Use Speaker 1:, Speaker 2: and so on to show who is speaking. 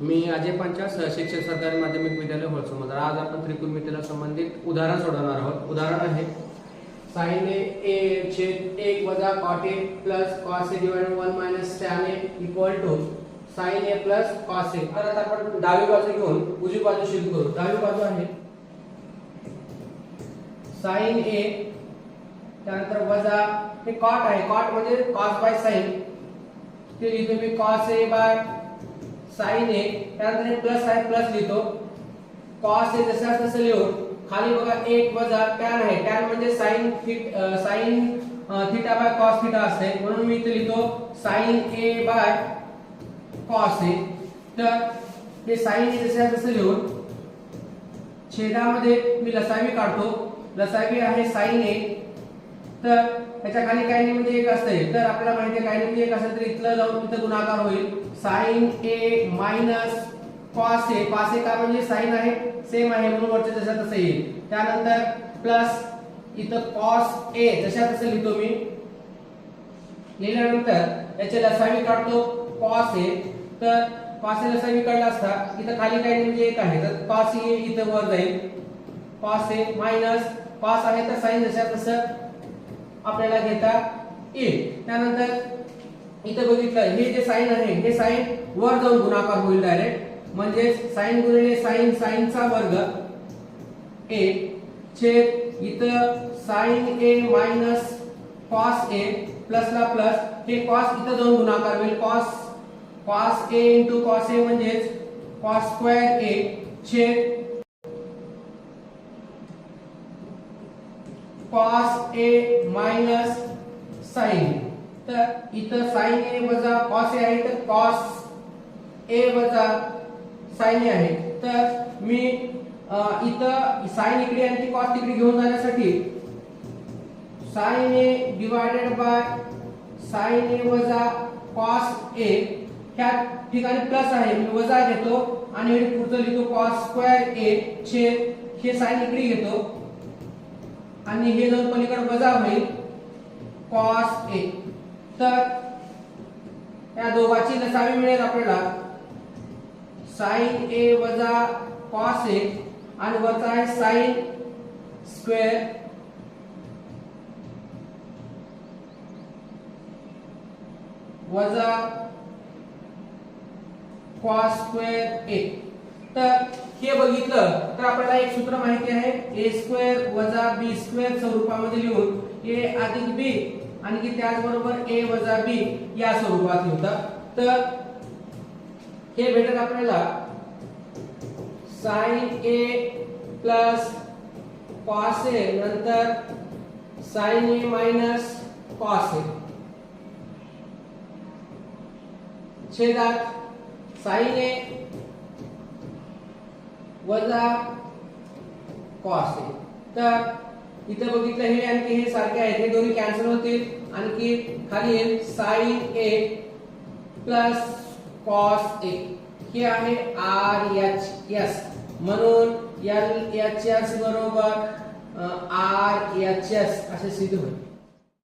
Speaker 1: मी अजय पंचाल, शिक्षक सरकारी माध्यमिक विद्यालय होळसमुद्र। आज आपण त्रिकोणमितीला संबंधित उदाहरण सोडवणार आहोत। उदाहरण आहे sin a छेद 1 वजा cot a plus cos a divided 1 minus tan a equal to sin a plus cos a। तर आता आपण डावी बाजू घेऊन उजवी बाजू शुद्ध करू। डावी बाजू आहे sin a, त्यानंतर वजा हे cot आहे, cot म्हणजे cos बाय sin, ते लिहितो मी cos a by sin a, त्यानंतर हे प्लस आहे, प्लस लिहितो cos a जसं तसं लिहून खाली बघा 1 वजा tan आहे, tan म्हणजे sin theta by cos theta असते, म्हणून मी इथे लिहितो sin a बाय cos a। तर हे sin a जसं तसं लिहून छेदामध्ये मी लसावी काढतो। लसावी आहे sin a, तर त्याच्या खाली काय नाही म्हणजे 1 असते, तर आपल्याला माहिती आहे काय नाही म्हणजे 1 असेल तर इथलं जाऊन इथं गुणाकार होईल sin a minus cos a। cos a का म्हणजे sin आहे, सेम आहे म्हणून वरचे जसं तसं येईल। त्यानंतर प्लस इथं cos a जसं तसं लिहितो मी। लिहिल्यानंतर याचे लसावी काढतो cos a, तर cos a लसावी काढला असता इथं खाली काय नाही म्हणजे 1 आहे, तर cos a इथं वर जाईल, cos a मायनस cos आहे तर sin जसं तसं आपल्याला घेता येईल। त्यानंतर इथे बघितलं हे जे साइन आहे हे साइन वर जाऊन गुणाकार होईल डायरेक्ट, म्हणजे साइन गुणिले साइन, साइन चा वर्ग a छेद इथं sin a minus cos a plus ला प्लस, हे cos इथं जाऊन गुणाकार होईल, cos a into cos a म्हणजेच cos स्क्वेअर a छेद cos a मायनस sin। तर इथं sin a वजा cos a आहे, तर cos a वजा sin a आहे। तर मी इथं sin इकडे आणि cos तिकडे घेऊन जाण्यासाठी sin a divided by sin a वजा cos a, ह्या ठिकाणी प्लस आहे मी वजा घेतो आणि हे पुढचं लिहितो cos स्क्वेअर a छेद हे sin इकडे घेतो आणि हे दोन पलीकडे वजा होईल cos a। तर या दोघांची लसावी मिळेल आपल्याला sin a वजा cos a आणि वरचा आहे sin स्क्वेअर वजा cos स्क्वेअर a। तर हे बघितलं तर आपल्याला एक सूत्र माहिती आहे a स्क्वेअर वजा b स्क्वेअर स्वरूपामध्ये लिहून a अधिक b आणि की त्याचबरोबर a वजा b या स्वरूपात लिहतात। तर हे भेटेल आपल्याला sin a plus cos a नंतर sin a minus cos a छेदात sin a वजा cos a। तर इथे बघितलं हे आणि हे सारखे आहेत, हे दोन्ही कॅन्सल होतील आणि खाली येईल sin a plus cos a, हे आहे RHS, म्हणून LHS बरोबर RHS असे सिद्ध होईल।